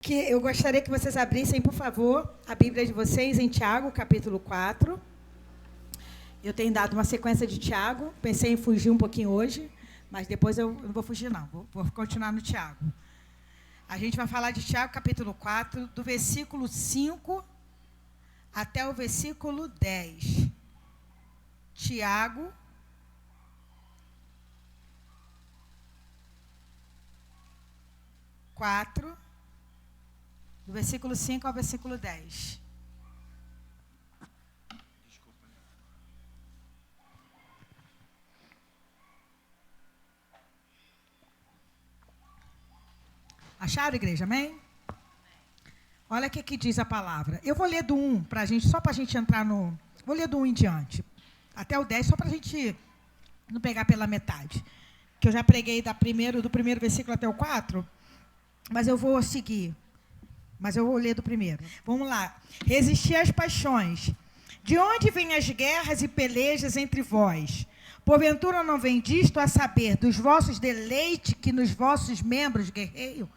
Que eu gostaria que vocês abrissem, por favor, a Bíblia de vocês em Tiago, capítulo 4. Eu tenho dado uma sequência de Tiago, pensei em fugir um pouquinho hoje, mas depois eu não vou fugir não, vou continuar no Tiago. A gente vai falar de Tiago, capítulo 4, do versículo 5 até o versículo 10. Tiago, do versículo 5 ao versículo 10. Acharam, igreja? Amém? Olha o que diz a palavra. Eu vou ler do 1 para a gente, só para a gente entrar no... Vou ler do 1 em diante, até o 10, só para a gente não pegar pela metade. Que eu já preguei do primeiro versículo até o 4, mas eu vou seguir. Mas eu vou ler do primeiro. Vamos lá. Resistir às paixões. De onde vêm as guerras e pelejas entre vós? Porventura não vem disto a saber dos vossos deleites que nos vossos membros guerreiam?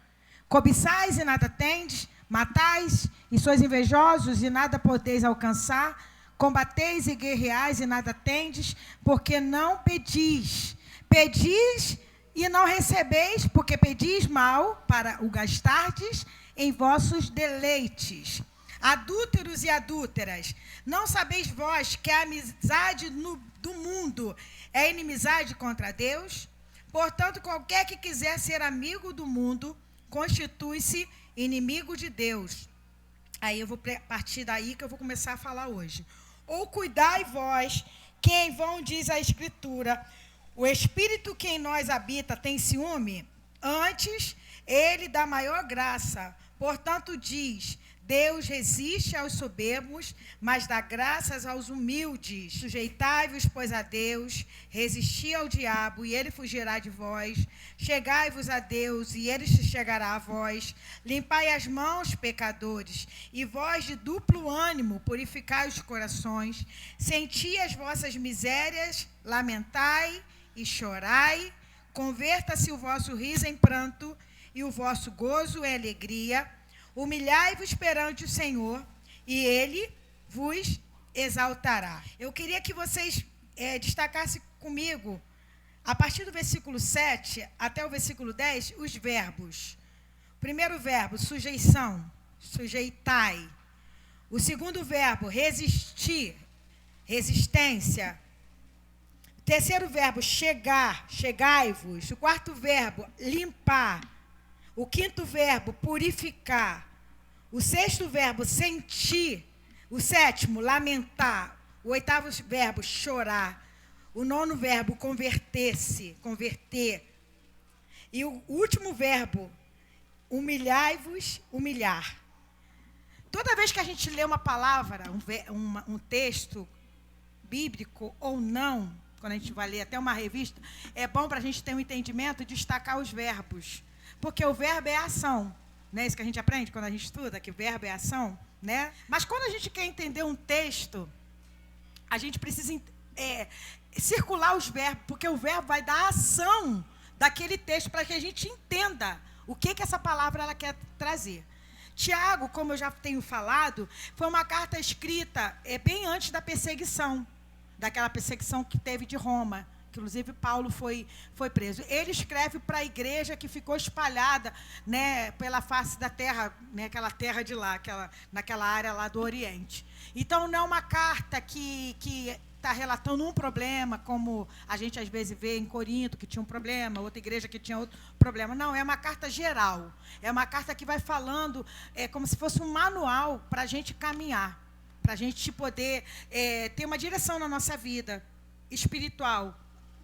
Cobiçais e nada tendes, matais e sois invejosos e nada podeis alcançar, combateis e guerreais e nada tendes, porque não pedis. Pedis e não recebeis, porque pedis mal para o gastardes em vossos deleites. Adúlteros e adúlteras, não sabeis vós que a amizade do mundo é inimizade contra Deus? Portanto, qualquer que quiser ser amigo do mundo, constitui-se inimigo de Deus. Aí eu vou partir daí que eu vou começar a falar hoje. Ou cuidai vós, que em vão diz a Escritura, o Espírito que em nós habita tem ciúme? Antes, ele dá maior graça. Portanto, diz, Deus resiste aos soberbos, mas dá graças aos humildes. Sujeitai-vos, pois, a Deus, resisti ao diabo, e ele fugirá de vós. Chegai-vos a Deus, e ele se chegará a vós. Limpai as mãos, pecadores, e vós de duplo ânimo, purificai os corações. Senti as vossas misérias, lamentai e chorai. Converta-se o vosso riso em pranto, e o vosso gozo em alegria. Humilhai-vos perante o Senhor, e Ele vos exaltará. Eu queria que vocês destacassem comigo, a partir do versículo 7 até o versículo 10, os verbos. O primeiro verbo, sujeição, sujeitai. O segundo verbo, resistir, resistência. O terceiro verbo, chegar, chegai-vos. O quarto verbo, limpar. O quinto verbo, purificar. O sexto verbo, sentir. O sétimo, lamentar. O oitavo verbo, chorar. O nono verbo, converter-se, converter. E o último verbo, humilhai-vos, humilhar. Toda vez que a gente lê uma palavra, um texto bíblico ou não, quando a gente vai ler até uma revista, é bom para a gente ter um entendimento e destacar os verbos. Porque o verbo é ação, não é isso que a gente aprende quando a gente estuda, que o verbo é ação, né? Mas quando a gente quer entender um texto, a gente precisa circular os verbos, porque o verbo vai dar a ação daquele texto para que a gente entenda o que essa palavra ela quer trazer. Tiago, como eu já tenho falado, foi uma carta escrita bem antes da perseguição, daquela perseguição que teve de Roma. Inclusive, Paulo foi preso. Ele escreve para a igreja que ficou espalhada, né, pela face da terra, né, aquela terra de lá, naquela área lá do Oriente. Então, não é uma carta que está relatando um problema, como a gente às vezes vê em Corinto, que tinha um problema, outra igreja que tinha outro problema. Não, é uma carta geral. É uma carta que vai falando, como se fosse um manual para a gente caminhar, para a gente poder ter uma direção na nossa vida espiritual,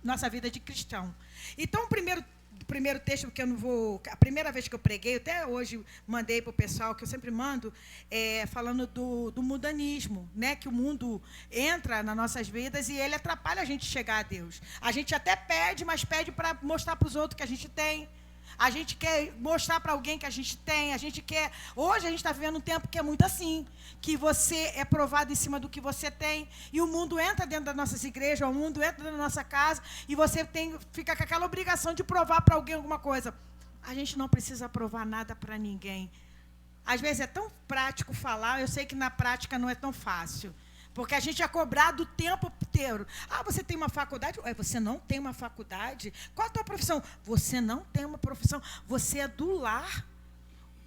nossa vida de cristão. Então, o primeiro texto, que eu não vou... A primeira vez que eu preguei, até hoje mandei para o pessoal, que eu sempre mando, falando do mundanismo, né? Que o mundo entra nas nossas vidas e ele atrapalha a gente chegar a Deus. A gente até pede, mas pede para mostrar para os outros que a gente tem. A gente quer mostrar para alguém que a gente tem, hoje a gente está vivendo um tempo que é muito assim, que você é provado em cima do que você tem, e o mundo entra dentro das nossas igrejas, o mundo entra dentro da nossa casa, e você fica com aquela obrigação de provar para alguém alguma coisa. A gente não precisa provar nada para ninguém. Às vezes é tão prático falar, eu sei que na prática não é tão fácil. Porque a gente é cobrado o tempo inteiro. Ah, você tem uma faculdade? Ué, você não tem uma faculdade? Qual a tua profissão? Você não tem uma profissão. Você é do lar.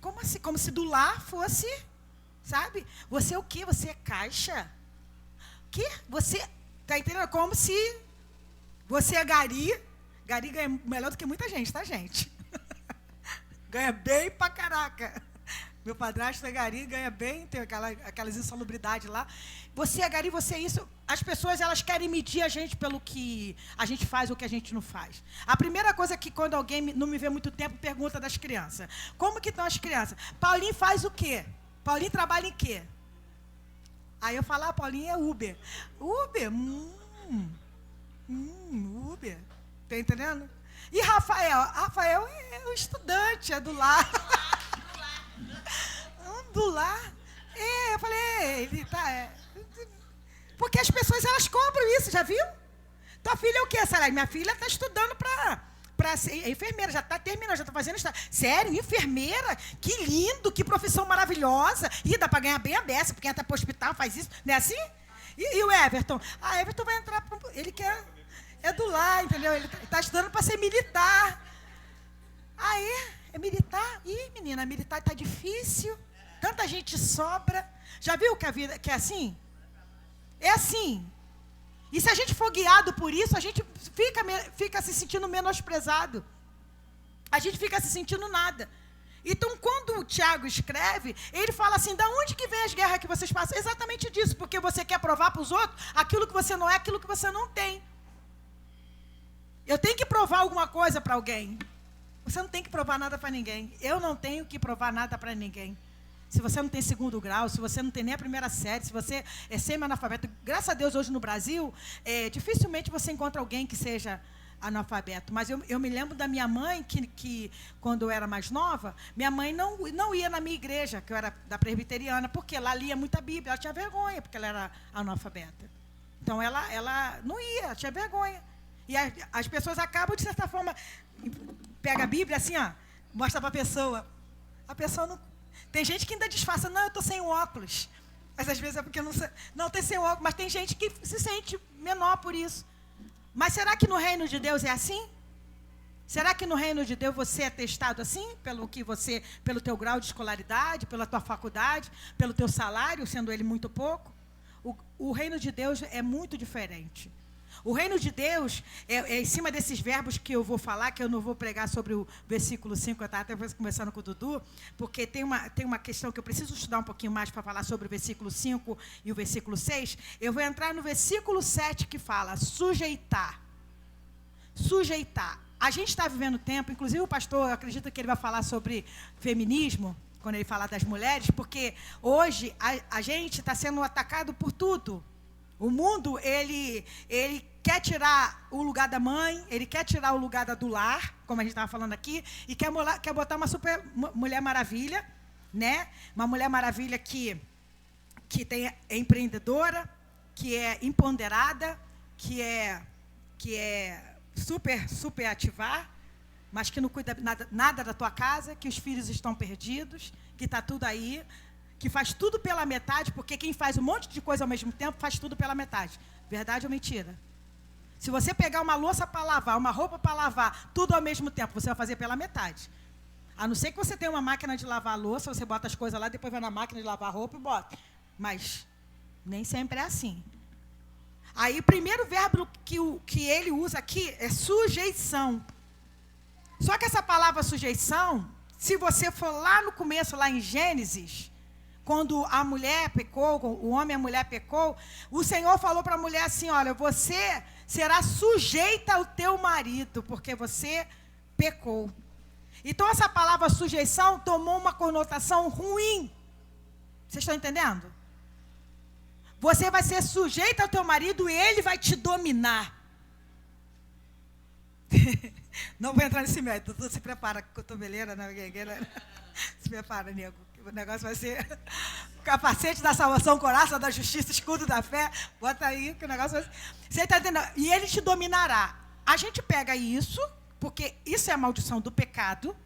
Como assim? Como se do lar fosse, sabe? Você é o quê? Você é caixa? Que? Você, tá entendendo? Como se você é gari. Gari ganha melhor do que muita gente, tá, gente? Ganha bem pra caraca. Meu padrasto é gari, ganha bem, tem aquelas insalubridades lá. Você é gari, você é isso. As pessoas, elas querem medir a gente pelo que a gente faz ou o que a gente não faz. A primeira coisa que, quando alguém não me vê muito tempo, pergunta das crianças. Como que estão as crianças? Paulinho faz o quê? Paulinho trabalha em quê? Aí eu falo, Paulinho é Uber. Uber? Uber. Tá entendendo? E Rafael? Rafael é um estudante, é do lar. Do lar. Eu falei, ele tá... Porque as pessoas, elas cobram isso, já viu? Tua filha é o quê, Sarah? Minha filha está estudando para ser enfermeira, já está terminando, já está fazendo estágio. Sério, enfermeira? Que lindo, que profissão maravilhosa. E dá para ganhar bem a beça, porque entra para o hospital, faz isso, não é assim? E o Everton? Everton vai entrar, ele quer... É do lar, entendeu? Ele está estudando para ser militar. É militar? Ih, menina, militar está difícil. Tanta gente sobra. Já viu que a vida que é assim? É assim. E se a gente for guiado por isso, a gente fica se sentindo menosprezado. A gente fica se sentindo nada. Então, quando o Tiago escreve, ele fala assim, da onde que vem as guerras que vocês passam? Exatamente disso, porque você quer provar para os outros aquilo que você não é, aquilo que você não tem. Eu tenho que provar alguma coisa para alguém. Você não tem que provar nada para ninguém. Eu não tenho que provar nada para ninguém. Se você não tem segundo grau, se você não tem nem a primeira série, se você é semi-analfabeto, graças a Deus hoje no Brasil, dificilmente você encontra alguém que seja analfabeto. Mas eu me lembro da minha mãe, que quando eu era mais nova, minha mãe não ia na minha igreja, que eu era da presbiteriana, porque lá lia muita Bíblia, ela tinha vergonha, porque ela era analfabeta. Então ela não ia, ela tinha vergonha. E as pessoas acabam, de certa forma, pega a Bíblia assim, mostra para a pessoa. A pessoa não... Tem gente que ainda disfarça, não, eu estou sem óculos. Mas às vezes é porque não tem sem óculos. Mas tem gente que se sente menor por isso. Mas será que no reino de Deus é assim? Será que no reino de Deus você é testado assim? Pelo teu grau de escolaridade, pela tua faculdade, pelo teu salário, sendo ele muito pouco? O reino de Deus é muito diferente. O reino de Deus, em cima desses verbos que eu vou falar, que eu não vou pregar sobre o versículo 5, eu estava até conversando com o Dudu, porque tem uma questão que eu preciso estudar um pouquinho mais para falar sobre o versículo 5 e o versículo 6. Eu vou entrar no versículo 7 que fala sujeitar. Sujeitar. A gente está vivendo tempo, inclusive o pastor, eu acredito que ele vai falar sobre feminismo, quando ele falar das mulheres, porque hoje a gente está sendo atacado por tudo. O mundo, ele quer tirar o lugar da mãe, ele quer tirar o lugar do lar, como a gente estava falando aqui, e quer botar uma super Mulher Maravilha, né? Uma Mulher Maravilha que é empreendedora, que é empoderada, que é super ativar, mas que não cuida nada da tua casa, que os filhos estão perdidos, que está tudo aí, que faz tudo pela metade, porque quem faz um monte de coisa ao mesmo tempo faz tudo pela metade. Verdade ou mentira? Se você pegar uma louça para lavar, uma roupa para lavar, tudo ao mesmo tempo, você vai fazer pela metade. A não ser que você tenha uma máquina de lavar a louça, você bota as coisas lá, depois vai na máquina de lavar a roupa e bota. Mas nem sempre é assim. Aí o primeiro verbo que ele usa aqui é sujeição. Só que essa palavra sujeição, se você for lá no começo, lá em Gênesis, quando a mulher pecou, o homem e a mulher pecou, o Senhor falou para a mulher assim, olha, você será sujeita ao teu marido, porque você pecou. Então, essa palavra sujeição tomou uma conotação ruim. Vocês estão entendendo? Você vai ser sujeita ao teu marido e ele vai te dominar. Não vou entrar nesse método. Tu se prepara, cotoveleira, né? Se prepara, nego. O negócio vai ser capacete da salvação, coraça da justiça, escudo da fé. Bota aí que o negócio vai ser... Você está entendendo? E ele te dominará. A gente pega isso, porque isso é a maldição do pecado.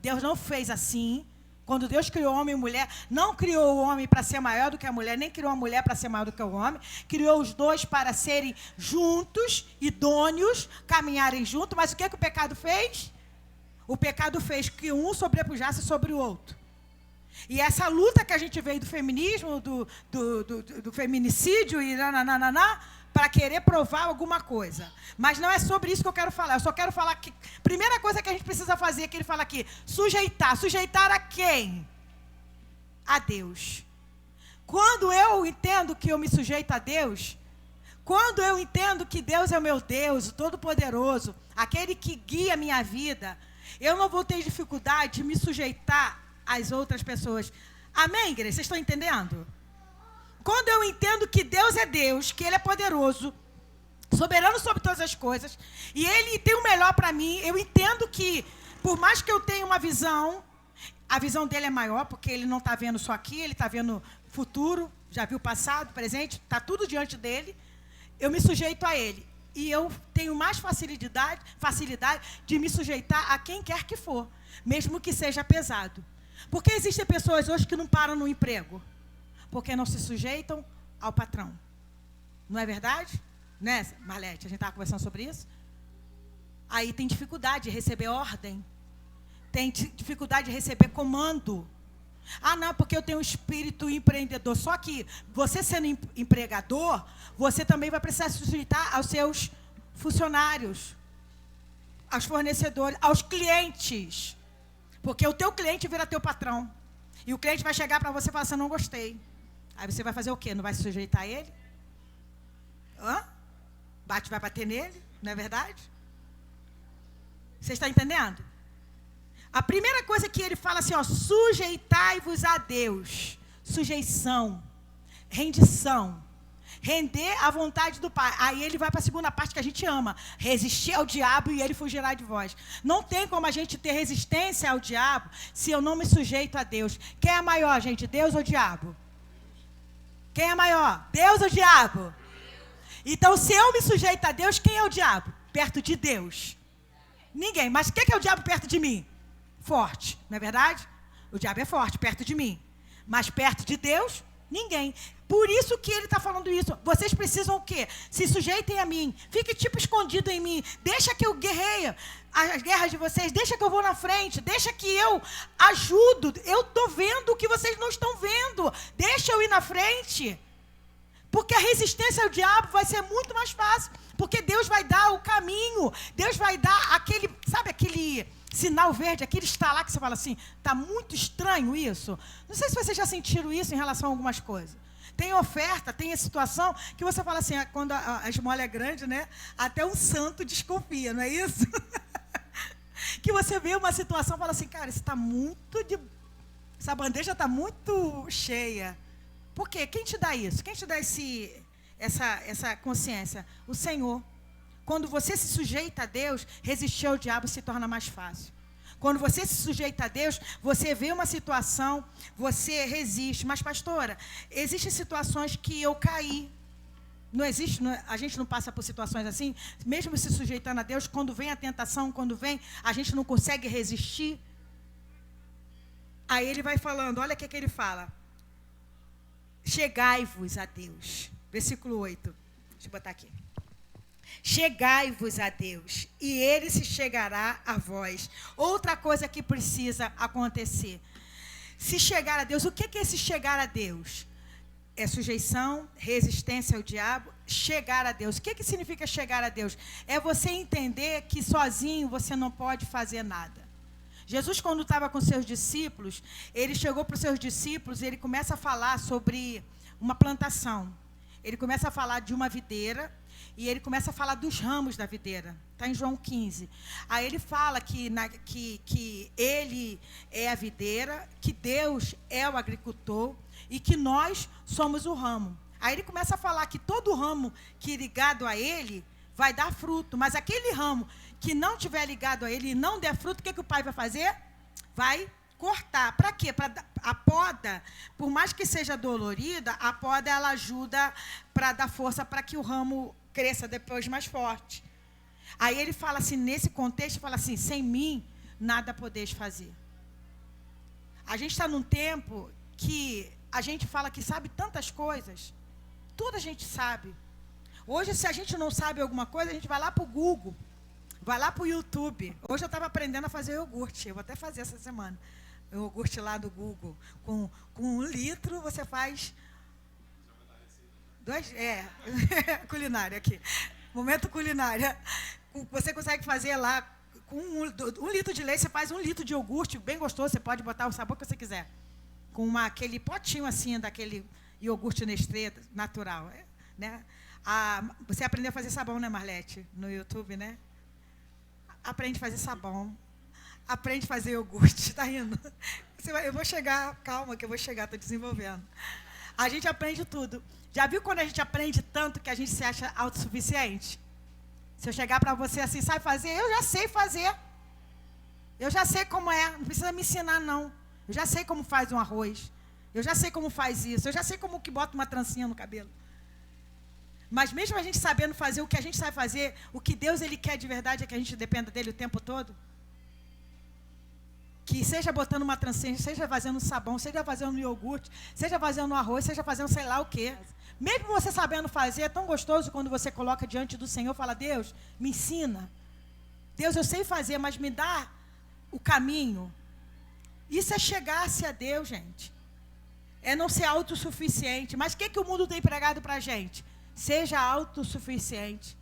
Deus não fez assim Quando Deus criou homem e mulher, não criou o homem para ser maior do que a mulher, nem criou a mulher para ser maior do que o homem, criou os dois para serem juntos, idôneos, caminharem juntos, mas o que o pecado fez? O pecado fez que um sobrepujasse sobre o outro. E essa luta que a gente veio do feminismo, do feminicídio e para querer provar alguma coisa. Mas não é sobre isso que eu quero falar. Eu só quero falar que primeira coisa que a gente precisa fazer é que ele fala aqui, sujeitar. Sujeitar a quem? A Deus. Quando eu entendo que eu me sujeito a Deus, quando eu entendo que Deus é o meu Deus, o Todo-Poderoso, aquele que guia a minha vida, eu não vou ter dificuldade de me sujeitar às outras pessoas. Amém, igreja? Vocês estão entendendo? Quando eu entendo que Deus é Deus, que Ele é poderoso, soberano sobre todas as coisas, e Ele tem o melhor para mim, eu entendo que, por mais que eu tenha uma visão, a visão dele é maior, porque Ele não está vendo só aqui, Ele está vendo futuro, já viu passado, presente, está tudo diante dele, eu me sujeito a Ele. E eu tenho mais facilidade de me sujeitar a quem quer que for, mesmo que seja pesado. Porque existem pessoas hoje que não param no emprego, porque não se sujeitam ao patrão. Não é verdade? Né, Marlete? A gente estava conversando sobre isso. Aí tem dificuldade de receber ordem. Tem dificuldade de receber comando. Ah, não, porque eu tenho um espírito empreendedor. Só que você sendo empregador, você também vai precisar se sujeitar aos seus funcionários, aos fornecedores, aos clientes. Porque o teu cliente vira teu patrão. E o cliente vai chegar para você e falar assim, não gostei. Aí você vai fazer o quê? Não vai se sujeitar a ele? Vai bater nele, não é verdade? Você está entendendo? A primeira coisa que ele fala assim, sujeitai-vos a Deus. Sujeição, rendição, render à vontade do Pai. Aí ele vai para a segunda parte que a gente ama. Resistir ao diabo e ele fugirá de vós. Não tem como a gente ter resistência ao diabo se eu não me sujeito a Deus. Quem é maior, gente? Deus ou diabo? Quem é maior? Deus ou diabo? Então, se eu me sujeito a Deus, quem é o diabo? Perto de Deus. Ninguém. Mas quem é o diabo perto de mim? Forte, não é verdade? O diabo é forte, perto de mim. Mas perto de Deus, ninguém. Por isso que ele está falando isso. Vocês precisam o quê? Se sujeitem a mim. Fique tipo escondido em mim. Deixa que eu guerreie as guerras de vocês. Deixa que eu vou na frente. Deixa que eu ajudo. Eu estou vendo o que vocês não estão vendo. Deixa eu ir na frente. Porque a resistência ao diabo vai ser muito mais fácil. Porque Deus vai dar o caminho. Deus vai dar aquele, sabe aquele sinal verde, aquele estalar que você fala assim, está muito estranho isso. Não sei se vocês já sentiram isso em relação a algumas coisas. Tem oferta, tem a situação que você fala assim, quando a esmola é grande, né? Até um santo desconfia, não é isso? Que você vê uma situação e fala assim, cara, isso está muito essa bandeja está muito cheia. Por quê? Quem te dá isso? Quem te dá essa consciência? O Senhor. Quando você se sujeita a Deus, resistir ao diabo se torna mais fácil. Quando você se sujeita a Deus, você vê uma situação, você resiste. Mas, pastora, existem situações que eu caí. Não existe, a gente não passa por situações assim, mesmo se sujeitando a Deus, quando vem a tentação, quando vem, a gente não consegue resistir. Aí ele vai falando, olha o que ele fala. Chegai-vos a Deus. Versículo 8. Deixa eu botar aqui. Chegai-vos a Deus, e Ele se chegará a vós. Outra coisa que precisa acontecer. Se chegar a Deus, o que é esse chegar a Deus? É sujeição, resistência ao diabo, chegar a Deus. O que significa chegar a Deus? É você entender que sozinho você não pode fazer nada. Jesus, quando estava com seus discípulos, ele chegou para os seus discípulos e ele começa a falar sobre uma plantação. Ele começa a falar de uma videira e ele começa a falar dos ramos da videira. Está em João 15. Aí ele fala que ele é a videira, que Deus é o agricultor e que nós somos o ramo. Aí ele começa a falar que todo ramo que é ligado a ele vai dar fruto, mas aquele ramo que não tiver ligado a ele e não der fruto, o que o pai vai fazer? Vai cortar. Para quê? A poda, por mais que seja dolorida, a poda ela ajuda para dar força para que o ramo cresça depois mais forte. Aí ele fala assim, nesse contexto, fala assim, sem mim, nada podeis fazer. A gente está num tempo que a gente fala que sabe tantas coisas. Tudo a gente sabe. Hoje, se a gente não sabe alguma coisa, a gente vai lá para o Google, vai lá para o YouTube. Hoje eu estava aprendendo a fazer iogurte. Eu vou até fazer essa semana. O iogurte lá do Google. Com 1 litro, você faz... culinária aqui. Momento culinária. Você consegue fazer lá, com 1 litro de leite, você faz 1 litro de iogurte, bem gostoso, você pode botar o sabor que você quiser. Com aquele potinho assim, daquele iogurte Nestlé natural. Né? Você aprendeu a fazer sabão, né, Marlete? No YouTube, né? Aprende a fazer sabão. Aprende a fazer iogurte. Tá rindo? Eu vou chegar, calma que eu vou chegar, estou desenvolvendo. A gente aprende tudo. Já viu quando a gente aprende tanto que a gente se acha autossuficiente? Se eu chegar para você assim, sabe fazer? Eu já sei fazer. Eu já sei como é. Não precisa me ensinar, não. Eu já sei como faz um arroz. Eu já sei como faz isso. Eu já sei como que bota uma trancinha no cabelo. Mas mesmo a gente sabendo fazer o que a gente sabe fazer, o que Deus ele quer de verdade é que a gente dependa dele o tempo todo. Que seja botando uma trancinha, seja fazendo um sabão, seja fazendo um iogurte, seja fazendo um arroz, seja fazendo sei lá o quê. Mesmo você sabendo fazer, é tão gostoso quando você coloca diante do Senhor e fala, Deus, me ensina. Deus, eu sei fazer, mas me dá o caminho. Isso é chegar-se a Deus, gente. É não ser autossuficiente. Mas o que o mundo tem pregado para a gente? Seja autossuficiente.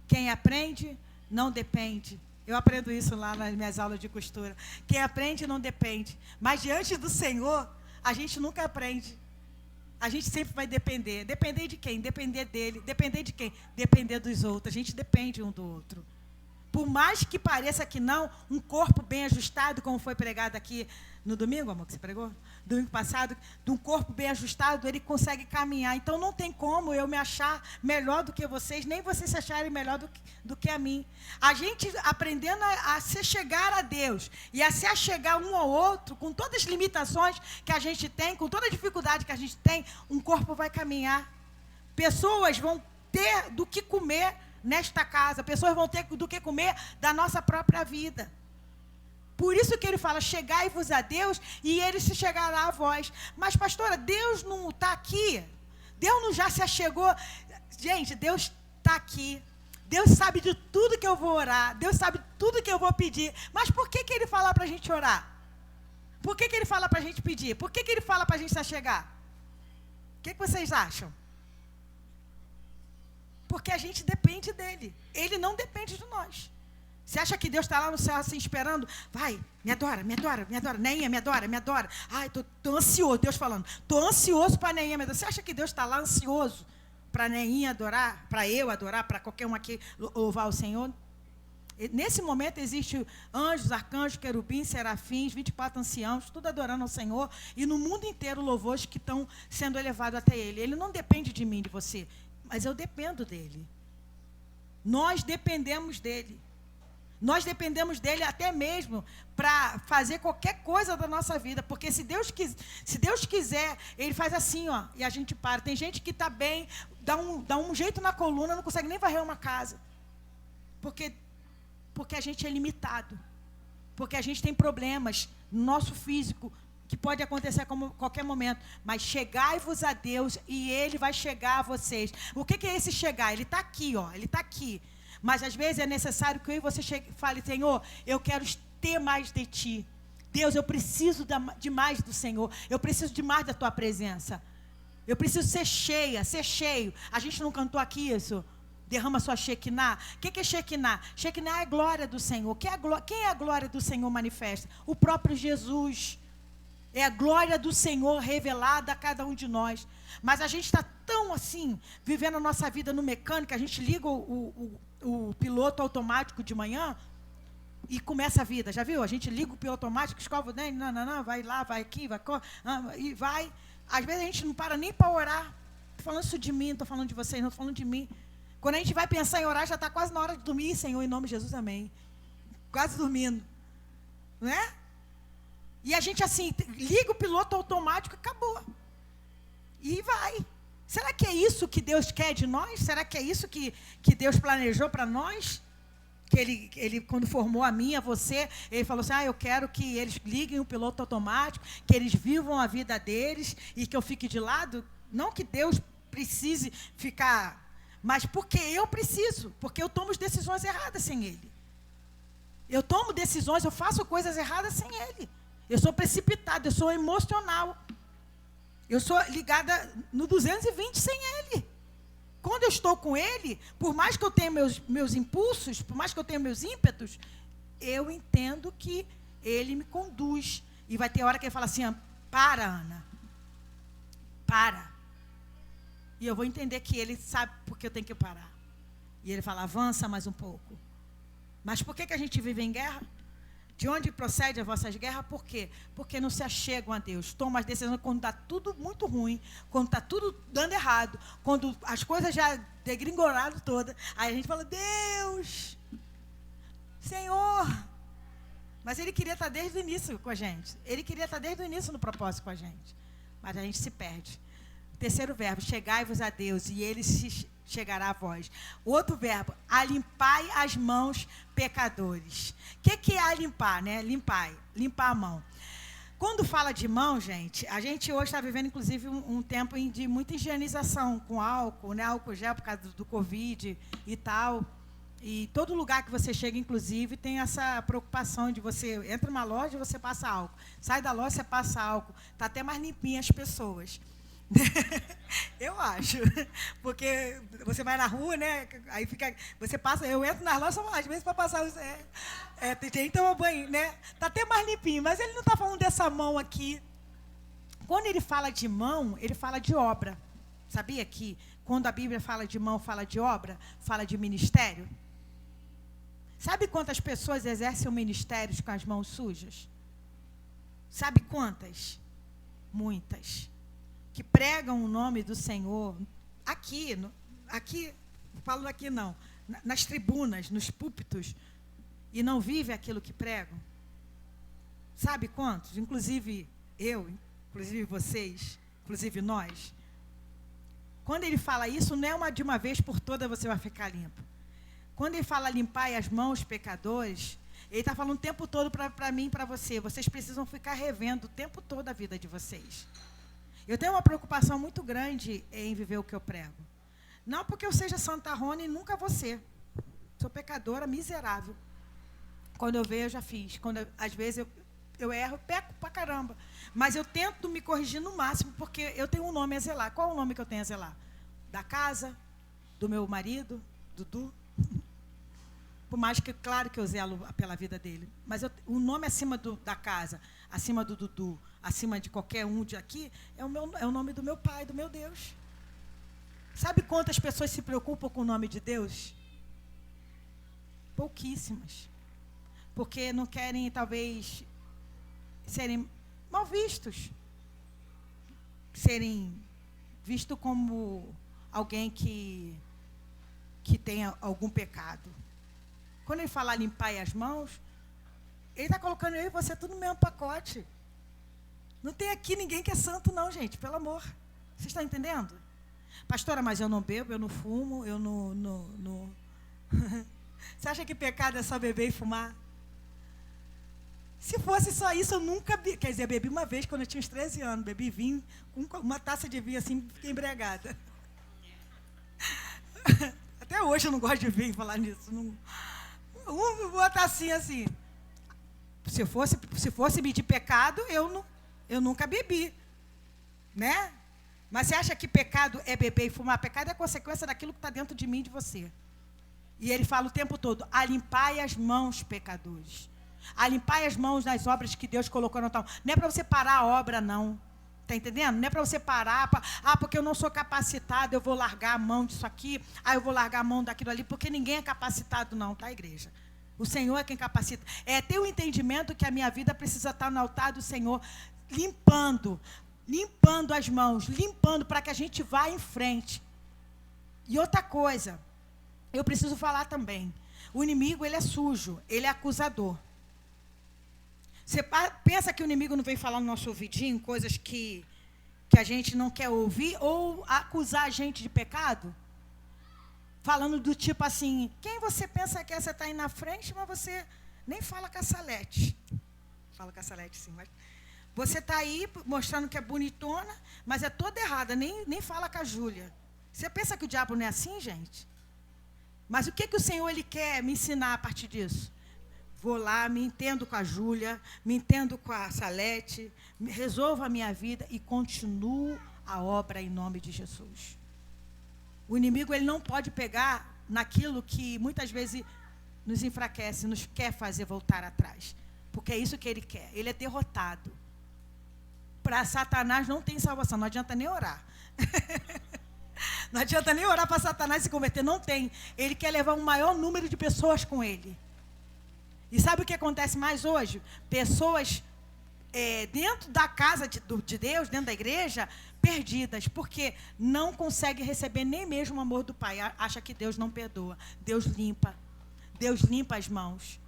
Quem aprende, não depende. Eu aprendo isso lá nas minhas aulas de costura. Quem aprende, não depende. Mas diante do Senhor, a gente nunca aprende. A gente sempre vai depender. Depender de quem? Depender dele. Depender de quem? Depender dos outros. A gente depende um do outro. Por mais que pareça que não, um corpo bem ajustado, como foi pregado aqui no domingo, amor, que você pregou? Domingo passado, de um corpo bem ajustado, ele consegue caminhar. Então, não tem como eu me achar melhor do que vocês, nem vocês se acharem melhor do que a mim. A gente aprendendo a se chegar a Deus e a se achegar um ao outro, com todas as limitações que a gente tem, com toda a dificuldade que a gente tem, um corpo vai caminhar. Pessoas vão ter do que comer nesta casa, pessoas vão ter do que comer da nossa própria vida. Por isso que ele fala, chegai-vos a Deus e ele se chegará a vós. Mas, pastora, Deus não está aqui? Deus não já se achegou? Gente, Deus está aqui. Deus sabe de tudo que eu vou orar. Deus sabe de tudo que eu vou pedir. Mas por que ele fala para a gente orar? Por que ele fala para a gente pedir? Por que ele fala para a gente se achegar? O que vocês acham? Porque a gente depende dele. Ele não depende de nós. Você acha que Deus está lá no céu assim esperando? Vai, me adora, me adora, me adora. Neinha, me adora, me adora. Ai, tô ansioso. Deus falando. Tô ansioso para Neinha me adorar. Você acha que Deus está lá ansioso para Neinha adorar? Para eu adorar? Para qualquer um aqui louvar o Senhor? E nesse momento existe anjos, arcanjos, querubins, serafins, 24 anciãos, tudo adorando ao Senhor. E no mundo inteiro louvores que estão sendo elevados até Ele. Ele não depende de mim, de você. Mas eu dependo dele. Nós dependemos dele. Nós dependemos dele até mesmo para fazer qualquer coisa da nossa vida. Porque se Deus quiser, ele faz assim, ó, e a gente para. Tem gente que está bem, dá um jeito na coluna, não consegue nem varrer uma casa. Porque a gente é limitado. Porque a gente tem problemas no nosso físico, que pode acontecer a qualquer momento. Mas chegai-vos a Deus e Ele vai chegar a vocês. O que é esse chegar? Ele está aqui, ó. Ele está aqui. Mas às vezes é necessário que eu e você fale, Senhor, eu quero ter mais de Ti. Deus, eu preciso de mais do Senhor. Eu preciso de mais da Tua presença. Eu preciso ser cheia, ser cheio. A gente não cantou aqui isso? Derrama sua Shekinah. O que é Shekinah? Shekinah é a glória do Senhor. Quem é a glória do Senhor manifesta? O próprio Jesus. É a glória do Senhor revelada a cada um de nós. Mas a gente está tão assim, vivendo a nossa vida no mecânico, a gente liga o piloto automático de manhã e começa a vida. Já viu? A gente liga o piloto automático, escova o dente, não, vai lá, vai aqui, vai e vai. Às vezes a gente não para nem para orar. Estou falando isso de mim, não estou falando de vocês, não estou falando de mim. Quando a gente vai pensar em orar, já está quase na hora de dormir. Senhor, em nome de Jesus, amém. Quase dormindo. Não é? E a gente assim, liga o piloto automático e acabou. E vai. Será que é isso que Deus quer de nós? Será que é isso que Deus planejou para nós? que ele, quando formou a mim, a você, ele falou assim, eu quero que eles liguem o piloto automático, que eles vivam a vida deles e que eu fique de lado. Não que Deus precise ficar, mas porque eu preciso, porque eu tomo decisões erradas sem Ele. Eu tomo decisões, eu faço coisas erradas sem Ele. Eu sou precipitada, eu sou emocional. Eu sou ligada no 220 sem Ele. Quando eu estou com Ele, por mais que eu tenha meus impulsos, por mais que eu tenha meus ímpetos, eu entendo que Ele me conduz. E vai ter hora que Ele fala assim, para, Ana. Para. E eu vou entender que Ele sabe por que eu tenho que parar. E Ele fala, avança mais um pouco. Mas por que a gente vive em guerra? De onde procede as vossas guerras? Por quê? Porque não se achegam a Deus. Tomam as decisões quando está tudo muito ruim, quando está tudo dando errado, quando as coisas já degringoraram todas. Aí a gente fala, Deus, Senhor. Mas Ele queria estar desde o início com a gente. Ele queria estar desde o início no propósito com a gente. Mas a gente se perde. Terceiro verbo, chegai-vos a Deus e Ele se chegará a vós. Outro verbo, alimpai as mãos, pecadores. O que é alimpar, né? Limpar a mão. Quando fala de mão, gente, a gente hoje está vivendo, inclusive, um tempo de muita higienização com álcool, né? Álcool gel por causa do Covid e tal. E todo lugar que você chega, inclusive, tem essa preocupação de você entra numa loja e você passa álcool. Sai da loja, você passa álcool. Está até mais limpinha as pessoas. Eu acho, porque você vai na rua, né? Aí fica, você passa, eu entro nas lojas às vezes para passar tem que tomar banho, né? Tá até mais limpinho, mas ele não está falando dessa mão aqui. Quando ele fala de mão, ele fala de obra. Sabia que quando a Bíblia fala de mão, fala de obra, fala de ministério? Sabe quantas pessoas exercem ministérios com as mãos sujas? Sabe quantas? Muitas. Que pregam o nome do Senhor aqui, falo aqui não, nas tribunas, nos púlpitos, e não vive aquilo que pregam. Sabe quantos? Inclusive eu, inclusive vocês, inclusive nós. Quando ele fala isso, não é de uma vez por toda você vai ficar limpo. Quando ele fala limpar as mãos, pecadores, ele está falando o tempo todo para mim e para você. Vocês precisam ficar revendo o tempo todo a vida de vocês. Eu tenho uma preocupação muito grande em viver o que eu prego. Não porque eu seja Santa Rona e nunca vou ser. Sou pecadora, miserável. Quando eu vejo, eu já fiz. Às vezes eu erro, peco pra caramba. Mas eu tento me corrigir no máximo, porque eu tenho um nome a zelar. Qual é o nome que eu tenho a zelar? Da casa, do meu marido, Dudu. Por mais que, claro que eu zelo pela vida dele. Mas o nome acima da casa, acima do Dudu, acima de qualquer um de aqui, é o nome do meu pai, do meu Deus. Sabe quantas pessoas se preocupam com o nome de Deus? Pouquíssimas. Porque não querem, talvez, serem mal vistos. Serem vistos como alguém que tenha algum pecado. Quando ele fala limpar as mãos, ele está colocando eu e você tudo no mesmo pacote. Não tem aqui ninguém que é santo, não, gente, pelo amor. Vocês estão entendendo? Pastora, mas eu não bebo, eu não fumo, eu não... Você acha que pecado é só beber e fumar? Se fosse só isso, eu nunca... Quer dizer, bebi uma vez quando eu tinha uns 13 anos. Bebi vinho, uma taça de vinho assim, fiquei embriagada. Até hoje eu não gosto de vinho, falar nisso. Uma tacinha assim. Se fosse medir pecado, eu nunca bebi. Né? Mas você acha que pecado é beber e fumar? Pecado é consequência daquilo que está dentro de mim e de você. E ele fala o tempo todo, alimpai as mãos, pecadores. Alimpai as mãos nas obras que Deus colocou no tal. Não é para você parar a obra, não. Está entendendo? Não é para você parar, porque eu não sou capacitado, eu vou largar a mão disso aqui, eu vou largar a mão daquilo ali, porque ninguém é capacitado não, tá, igreja? O Senhor é quem capacita. É ter o entendimento que a minha vida precisa estar no altar do Senhor, limpando as mãos, limpando para que a gente vá em frente. E outra coisa, eu preciso falar também, o inimigo, ele é sujo, ele é acusador. Você pensa que o inimigo não vem falar no nosso ouvidinho coisas que a gente não quer ouvir ou acusar a gente de pecado? falando do tipo assim, quem você pensa que é? Você está aí na frente, mas você nem fala com a Salete. Fala com a Salete, sim, mas... Você está aí mostrando que é bonitona, mas é toda errada, nem fala com a Júlia. Você pensa que o diabo não é assim, gente? Mas o que o Senhor ele quer me ensinar a partir disso? Vou lá, me entendo com a Júlia, me entendo com a Salete, resolvo a minha vida e continuo a obra em nome de Jesus. O inimigo ele não pode pegar naquilo que muitas vezes nos enfraquece, nos quer fazer voltar atrás. Porque é isso que ele quer. Ele é derrotado. Para Satanás não tem salvação, não adianta nem orar. Não adianta nem orar para Satanás se converter, não tem. Ele quer levar um maior número de pessoas com ele. E sabe o que acontece mais hoje? Pessoas dentro da casa de Deus, dentro da igreja, perdidas, porque não conseguem receber nem mesmo o amor do Pai. Acha que Deus não perdoa. Deus limpa as mãos.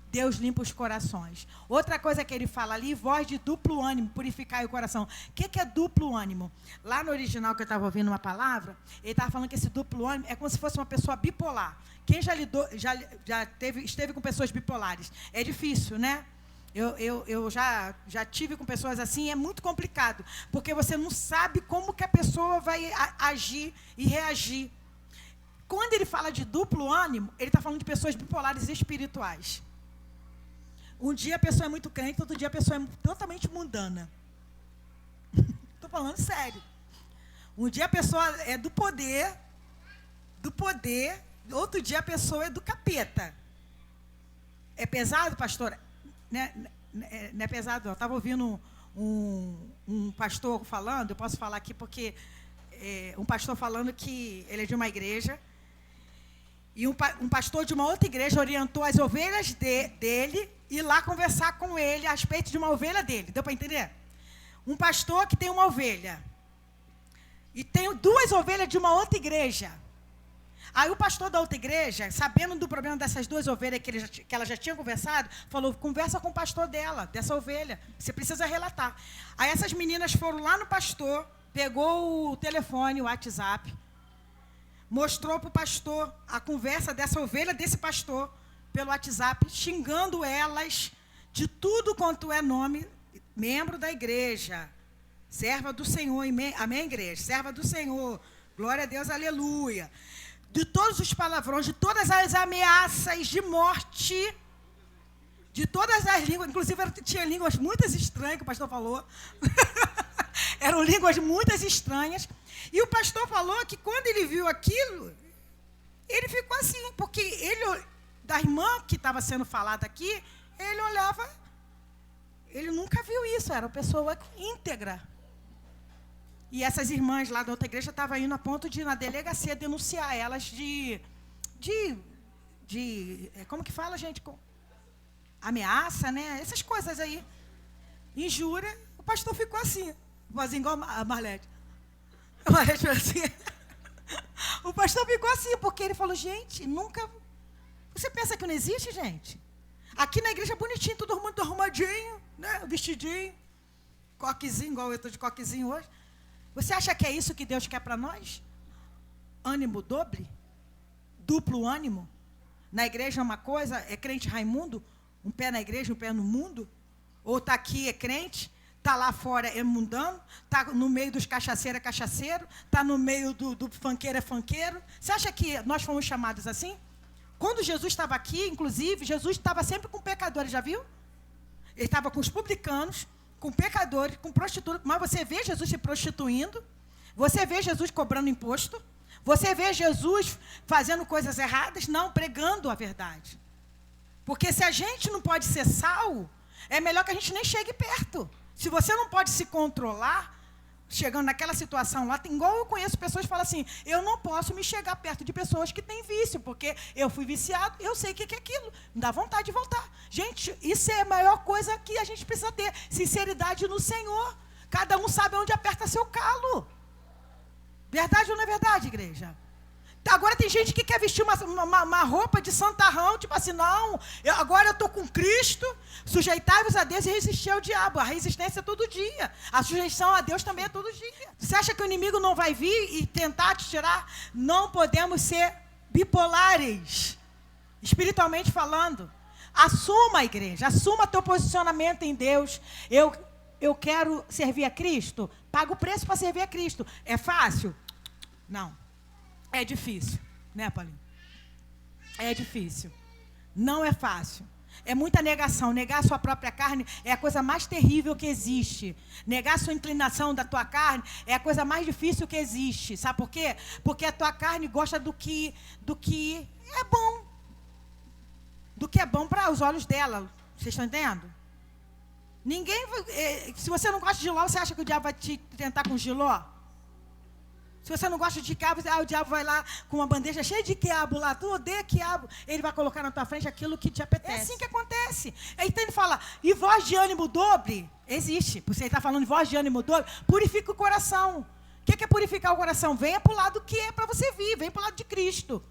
Deus limpa os corações. Outra coisa que ele fala ali, voz de duplo ânimo, purificai o coração. O que é duplo ânimo? Lá no original que eu estava ouvindo uma palavra, ele estava falando que esse duplo ânimo é como se fosse uma pessoa bipolar. Quem esteve com pessoas bipolares? É difícil, né? Eu já tive com pessoas assim, é muito complicado, porque você não sabe como que a pessoa vai agir e reagir. Quando ele fala de duplo ânimo, ele está falando de pessoas bipolares espirituais. Um dia a pessoa é muito crente, outro dia a pessoa é totalmente mundana. Estou falando sério. Um dia a pessoa é do poder, outro dia a pessoa é do capeta. É pesado, pastora? Não é pesado, não. Eu estava ouvindo um pastor falando, eu posso falar aqui porque um pastor falando que ele é de uma igreja, e um pastor de uma outra igreja orientou as ovelhas dele ir lá conversar com ele a respeito de uma ovelha dele. Deu para entender? Um pastor que tem uma ovelha e tem 2 ovelhas de uma outra igreja. Aí o pastor da outra igreja, sabendo do problema dessas 2 ovelhas que ela já tinha conversado, falou, conversa com o pastor dessa ovelha, você precisa relatar. Aí essas meninas foram lá no pastor, pegou o telefone, o WhatsApp, mostrou para o pastor a conversa dessa ovelha desse pastor, pelo WhatsApp, xingando elas de tudo quanto é nome, membro da igreja, serva do Senhor, amém, igreja? Serva do Senhor, glória a Deus, aleluia. De todos os palavrões, de todas as ameaças de morte, de todas as línguas, inclusive tinha línguas muito estranhas que o pastor falou, eram línguas muito estranhas, e o pastor falou que quando ele viu aquilo, ele ficou assim, porque ele, da irmã que estava sendo falada aqui, ele olhava, ele nunca viu isso, era uma pessoa íntegra. E essas irmãs lá da outra igreja estavam indo a ponto de ir na delegacia denunciar elas de como que fala, gente? Ameaça, né? Essas coisas aí. Injúria. O pastor ficou assim igual a Marlete. A Marlete foi assim. O pastor ficou assim, porque ele falou, gente, nunca... Você pensa que não existe, gente? Aqui na igreja é bonitinho, todo mundo arrumadinho, né? Vestidinho, coquezinho, igual eu estou de coquezinho hoje. Você acha que é isso que Deus quer para nós? Ânimo doble? Duplo ânimo? Na igreja é uma coisa, é crente Raimundo, um pé na igreja, um pé no mundo? Ou está aqui, é crente, está lá fora, é mundano, está no meio dos cachaceiros, é cachaceiro, está no meio do funkeiro, é funkeiro? Você acha que nós fomos chamados assim? Quando Jesus estava aqui, inclusive, Jesus estava sempre com pecadores, já viu? Ele estava com os publicanos, com pecadores, com prostitutas, mas você vê Jesus se prostituindo, você vê Jesus cobrando imposto, você vê Jesus fazendo coisas erradas, não, pregando a verdade. Porque se a gente não pode ser sal, é melhor que a gente nem chegue perto. Se você não pode se controlar, chegando naquela situação lá, igual eu conheço pessoas que falam assim, eu não posso me chegar perto de pessoas que têm vício, porque eu fui viciado, eu sei o que é aquilo, me dá vontade de voltar. Gente, isso é a maior coisa que a gente precisa ter, sinceridade no Senhor. Cada um sabe onde aperta seu calo. Verdade ou não é verdade, igreja? Agora tem gente que quer vestir uma roupa de santarrão, tipo assim, não, agora eu estou com Cristo, sujeitai-vos a Deus e resistir ao diabo. A resistência é todo dia. A sujeição a Deus também é todo dia. Você acha que o inimigo não vai vir e tentar te tirar? Não podemos ser bipolares, espiritualmente falando. Assuma, igreja, assuma teu posicionamento em Deus. Eu quero servir a Cristo, paga o preço para servir a Cristo. É fácil? Não. É difícil, né, Paulinho? É difícil. Não é fácil. É muita negação. Negar a sua própria carne é a coisa mais terrível que existe. Negar a sua inclinação da tua carne é a coisa mais difícil que existe. Sabe por quê? Porque a tua carne gosta do que é bom. Do que é bom para os olhos dela. Vocês estão entendendo? Ninguém... Se você não gosta de giló, você acha que o diabo vai te tentar com giló? Se você não gosta de quiabo, o diabo vai lá com uma bandeja cheia de quiabo lá, tu odeia quiabo, ele vai colocar na tua frente aquilo que te apetece. É assim que acontece. Aí então ele fala, e voz de ânimo dobre? Existe. Você está falando de voz de ânimo dobre? Purifica o coração. O que é purificar o coração? Venha para o lado que é para você vir, vem para o lado de Cristo.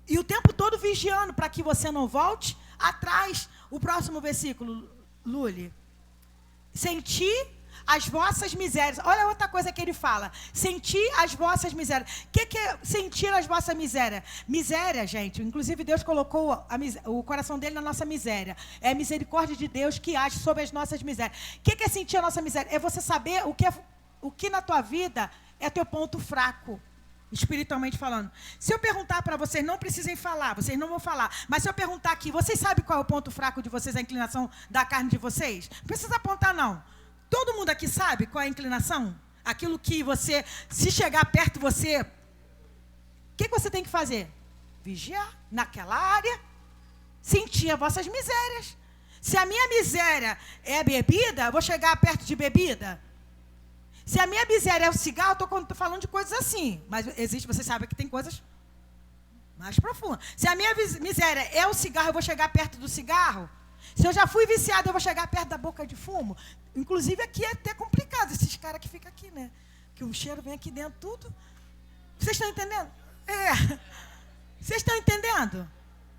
E o tempo todo vigiando para que você não volte atrás. O próximo versículo, Luli. Sentir as vossas misérias. Olha outra coisa que ele fala. Sentir as vossas misérias. O que é sentir as vossas misérias? Miséria, gente. Inclusive, Deus colocou o coração dele na nossa miséria. É a misericórdia de Deus que age sobre as nossas misérias. O que é sentir a nossa miséria? É você saber o que na tua vida é teu ponto fraco. Espiritualmente falando. Se eu perguntar para vocês, não precisem falar, vocês não vão falar. Mas se eu perguntar aqui, vocês sabem qual é o ponto fraco de vocês, a inclinação da carne de vocês? Não precisa apontar, não. Todo mundo aqui sabe qual é a inclinação? Aquilo que você, se chegar perto de você, o que você tem que fazer? Vigiar naquela área, sentir as vossas misérias. Se a minha miséria é bebida, eu vou chegar perto de bebida. Se a minha miséria é o cigarro, eu estou falando de coisas assim. Mas existe, você sabe que tem coisas mais profundas. Se a minha miséria é o cigarro, eu vou chegar perto do cigarro. Se eu já fui viciado, eu vou chegar perto da boca de fumo. Inclusive, aqui é até complicado, esses caras que ficam aqui, né? Que o cheiro vem aqui dentro, tudo. Vocês estão entendendo? Vocês estão entendendo?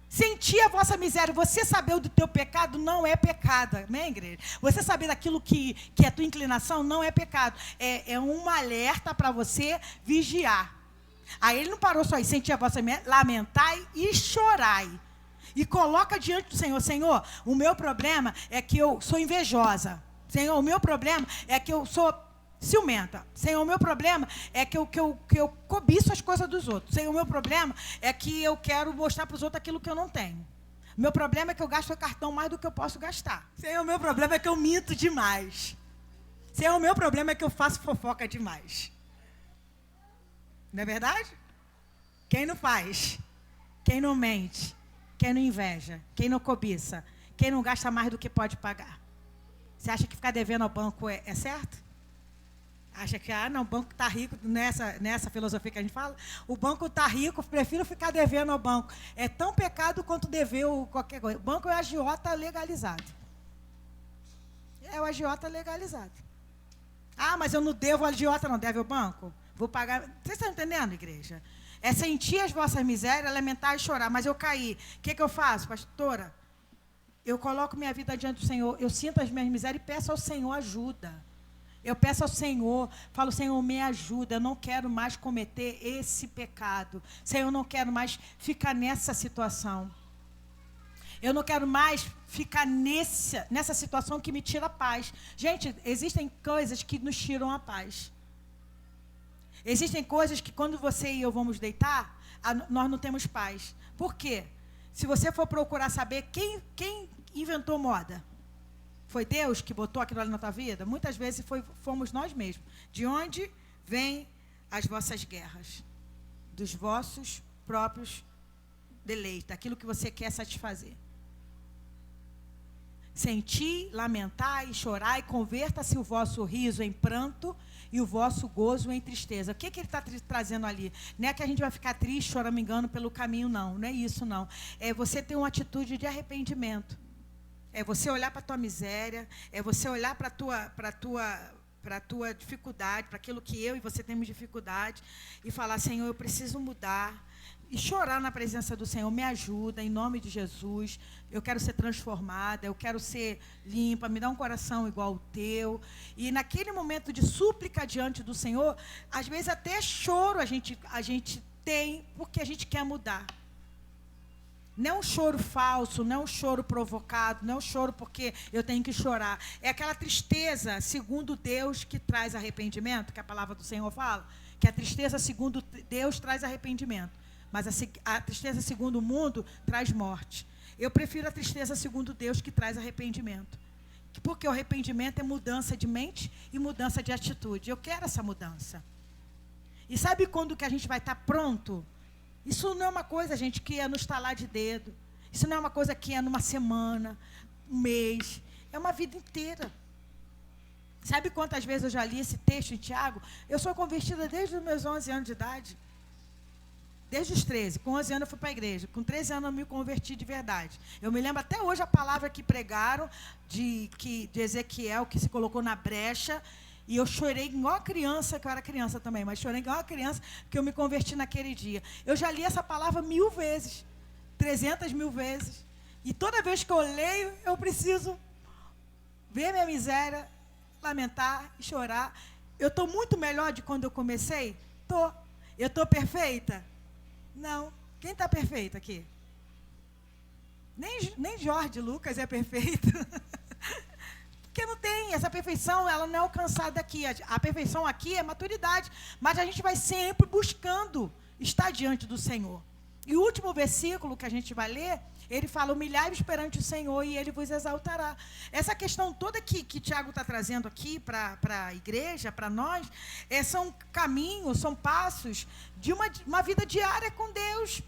Sentir a vossa miséria, você saber do teu pecado não é pecado, amém, igreja? Você saber daquilo que é a tua inclinação não é pecado. É um alerta para você vigiar. Aí ele não parou só aí, sentir a vossa miséria, lamentai e chorai. E coloca diante do Senhor, Senhor, o meu problema é que eu sou invejosa. Senhor, o meu problema é que eu sou ciumenta. Senhor, o meu problema é que eu cobiço as coisas dos outros. Senhor, o meu problema é que eu quero mostrar para os outros aquilo que eu não tenho. Meu problema é que eu gasto o cartão mais do que eu posso gastar. Senhor, o meu problema é que eu minto demais. Senhor, o meu problema é que eu faço fofoca demais. Não é verdade? Quem não faz? Quem não mente? Quem não inveja? Quem não cobiça? Quem não gasta mais do que pode pagar? Você acha que ficar devendo ao banco é certo? Acha que, não, o banco está rico, nessa filosofia que a gente fala, o banco está rico, prefiro ficar devendo ao banco. É tão pecado quanto dever qualquer coisa. O banco é o agiota legalizado. É o agiota legalizado. Mas eu não devo ao agiota, não deve ao banco? Vou pagar. Vocês estão entendendo, igreja? É sentir as vossas misérias, lamentar e chorar. Mas eu caí. O que eu faço, pastora? Eu coloco minha vida diante do Senhor. Eu sinto as minhas misérias e peço ao Senhor ajuda. Eu peço ao Senhor, falo, Senhor, me ajuda. Eu não quero mais cometer esse pecado. Senhor, eu não quero mais ficar nessa situação. Eu não quero mais ficar nessa situação que me tira a paz. Gente, existem coisas que nos tiram a paz. Existem coisas que quando você e eu vamos deitar, nós não temos paz. Por quê? Se você for procurar saber quem inventou moda, foi Deus que botou aquilo ali na tua vida? Muitas vezes fomos nós mesmos. De onde vêm as vossas guerras? Dos vossos próprios deleites, daquilo que você quer satisfazer. Senti, lamentai, chorai, converta-se o vosso riso em pranto e o vosso gozo em tristeza. O que ele está trazendo ali? Não é que a gente vai ficar triste, choramingando pelo caminho, não. Não é isso, não. É você ter uma atitude de arrependimento. É você olhar para a tua miséria, é você olhar para a tua dificuldade, para aquilo que eu e você temos dificuldade, e falar, Senhor, eu preciso mudar. e chorar na presença do Senhor. Me ajuda, em nome de Jesus. Eu quero ser transformada, eu quero ser limpa, me dá um coração igual ao teu. E naquele momento de súplica diante do Senhor, às vezes até choro a gente tem, porque a gente quer mudar. Não é um choro falso, não é um choro provocado, não é um choro porque eu tenho que chorar. É aquela tristeza, segundo Deus, que traz arrependimento, que a palavra do Senhor fala, que a tristeza, segundo Deus, traz arrependimento. Mas a tristeza, segundo o mundo, traz morte. Eu prefiro a tristeza, segundo Deus, que traz arrependimento. Porque o arrependimento é mudança de mente e mudança de atitude. Eu quero essa mudança. E sabe quando que a gente vai estar pronto? Isso não é uma coisa, gente, que é no estalar de dedo. Isso não é uma coisa que é numa semana, um mês. É uma vida inteira. Sabe quantas vezes eu já li esse texto em Tiago? Eu sou convertida desde os meus 11 anos de idade. Desde os 13. Com 11 anos eu fui para a igreja. Com 13 anos eu me converti de verdade. Eu me lembro até hoje a palavra que pregaram de Ezequiel, que se colocou na brecha. E eu chorei igual criança, que eu era criança também, mas chorei igual criança, que eu me converti naquele dia. Eu já li essa palavra 1000 vezes, 300.000 vezes. E toda vez que eu leio, eu preciso ver minha miséria, lamentar e chorar. Eu estou muito melhor de quando eu comecei? Estou. Eu estou perfeita? Não. Quem está perfeito aqui? Nem Jorge Lucas é perfeito. Porque não tem, essa perfeição, ela não é alcançada aqui. A perfeição aqui é maturidade. Mas a gente vai sempre buscando estar diante do Senhor. E o último versículo que a gente vai ler, ele fala: humilhai-vos perante o Senhor e Ele vos exaltará. Essa questão toda que Tiago está trazendo aqui para a igreja, para nós, são caminhos, são passos de uma vida diária com Deus.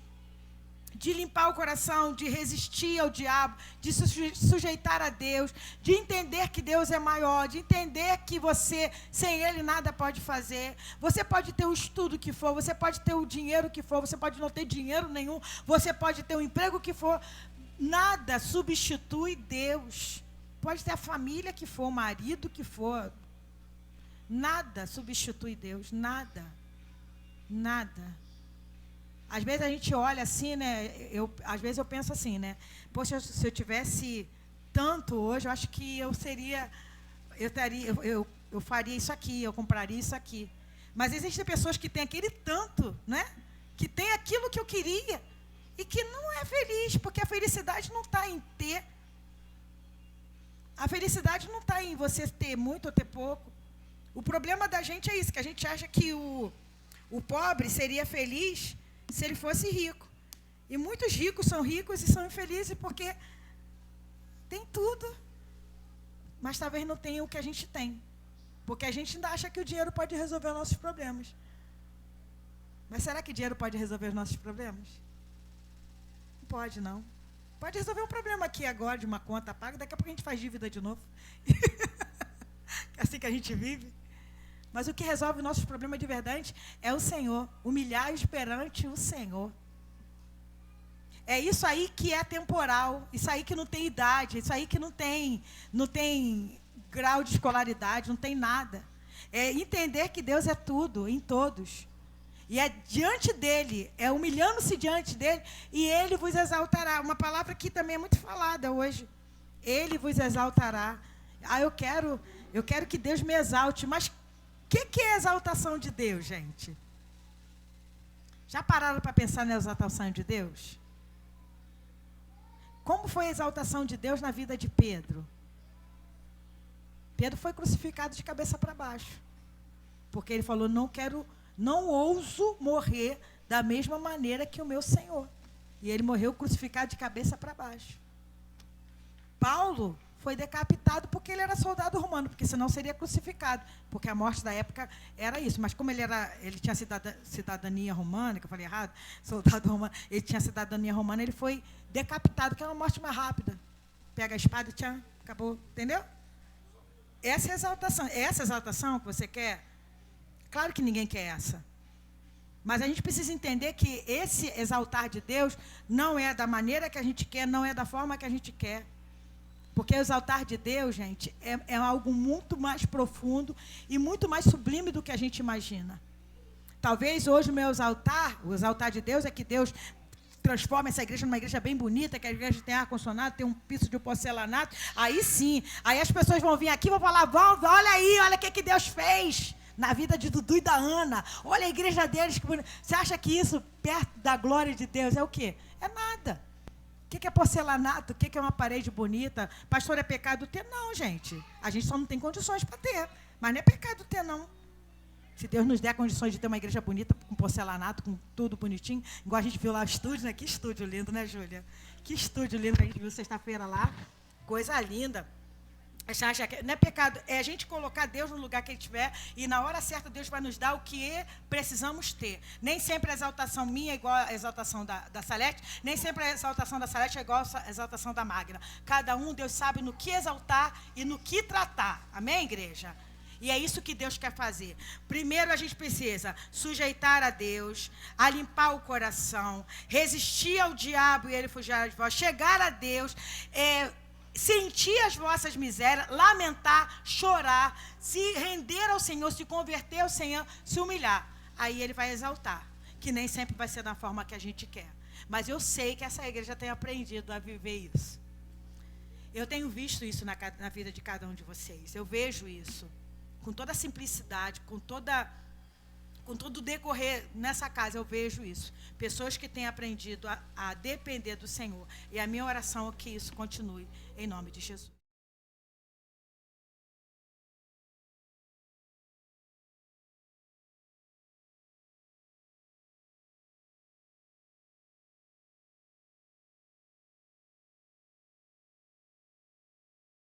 De limpar o coração, de resistir ao diabo, de se sujeitar a Deus, de entender que Deus é maior, de entender que você, sem Ele, nada pode fazer. Você pode ter o estudo que for, você pode ter o dinheiro que for, você pode não ter dinheiro nenhum, você pode ter o emprego que for, nada substitui Deus. Pode ter a família que for, o marido que for, nada substitui Deus, nada, nada. Às vezes a gente olha assim, né? Às vezes eu penso assim, né? Poxa, se eu tivesse tanto hoje, eu acho que eu faria isso aqui, eu compraria isso aqui. Mas existem pessoas que têm aquele tanto, né? Que tem aquilo que eu queria e que não é feliz, porque a felicidade não está em ter. A felicidade não está em você ter muito ou ter pouco. O problema da gente é isso, que a gente acha que o pobre seria feliz se ele fosse rico. E muitos ricos são ricos e são infelizes porque tem tudo, mas talvez não tenham o que a gente tem. Porque a gente ainda acha que o dinheiro pode resolver os nossos problemas. Mas será que dinheiro pode resolver os nossos problemas? Não pode, não. Pode resolver um problema aqui agora, de uma conta paga, daqui a pouco a gente faz dívida de novo. É assim que a gente vive. Mas o que resolve nossos problemas de verdade é o Senhor. Humilhai-vos perante o Senhor. É isso aí que é temporal. Isso aí que não tem idade. Isso aí que não tem grau de escolaridade. Não tem nada. É entender que Deus é tudo, em todos. E é diante dEle. É humilhando-se diante dEle. E Ele vos exaltará. Uma palavra que também é muito falada hoje. Ele vos exaltará. Eu quero que Deus me exalte. Mas o que é a exaltação de Deus, gente? Já pararam para pensar na exaltação de Deus? Como foi a exaltação de Deus na vida de Pedro? Pedro foi crucificado de cabeça para baixo. Porque ele falou: não ouso morrer da mesma maneira que o meu Senhor. E ele morreu crucificado de cabeça para baixo. Paulo foi decapitado porque ele era soldado romano, porque senão seria crucificado, porque a morte da época era isso. Mas como ele tinha cidadania romana, que eu falei errado, soldado romano, ele tinha cidadania romana, ele foi decapitado, que é uma morte mais rápida. Pega a espada e tchan, acabou, entendeu? Essa é a exaltação. É essa exaltação que você quer? Claro que ninguém quer essa. Mas a gente precisa entender que esse exaltar de Deus não é da maneira que a gente quer, não é da forma que a gente quer. Porque o exaltar de Deus, gente, é algo muito mais profundo e muito mais sublime do que a gente imagina. Talvez hoje o exaltar de Deus é que Deus transforma essa igreja numa igreja bem bonita, que a igreja tem ar-condicionado, tem um piso de porcelanato. Aí sim, aí as pessoas vão vir aqui e vão falar, olha aí, olha o que Deus fez na vida de Dudu e da Ana. Olha a igreja deles. Você acha que isso, perto da glória de Deus, é o quê? É nada. O que é porcelanato? O que é uma parede bonita? Pastor, é pecado ter? Não, gente. A gente só não tem condições para ter. Mas não é pecado ter, não. Se Deus nos der condições de ter uma igreja bonita, com porcelanato, com tudo bonitinho, igual a gente viu lá o estúdio, né? Que estúdio lindo, né, Júlia? Que estúdio lindo que a gente viu sexta-feira lá. Coisa linda. Não é pecado, é a gente colocar Deus no lugar que Ele estiver e na hora certa Deus vai nos dar o que precisamos ter. Nem sempre a exaltação minha é igual a exaltação da Salete, nem sempre a exaltação da Salete é igual a exaltação da Magna. Cada um, Deus sabe no que exaltar e no que tratar. Amém, igreja? E é isso que Deus quer fazer. Primeiro a gente precisa sujeitar a Deus, a limpar o coração, resistir ao diabo e ele fugirá de vós, chegar a Deus, sentir as vossas misérias, lamentar, chorar, se render ao Senhor, se converter ao Senhor, se humilhar. Aí Ele vai exaltar, que nem sempre vai ser da forma que a gente quer. Mas eu sei que essa igreja tem aprendido a viver isso. Eu tenho visto isso na vida de cada um de vocês. Eu vejo isso com toda a simplicidade, com todo o decorrer nessa casa, eu vejo isso. Pessoas que têm aprendido a depender do Senhor. E a minha oração é que isso continue, em nome de Jesus.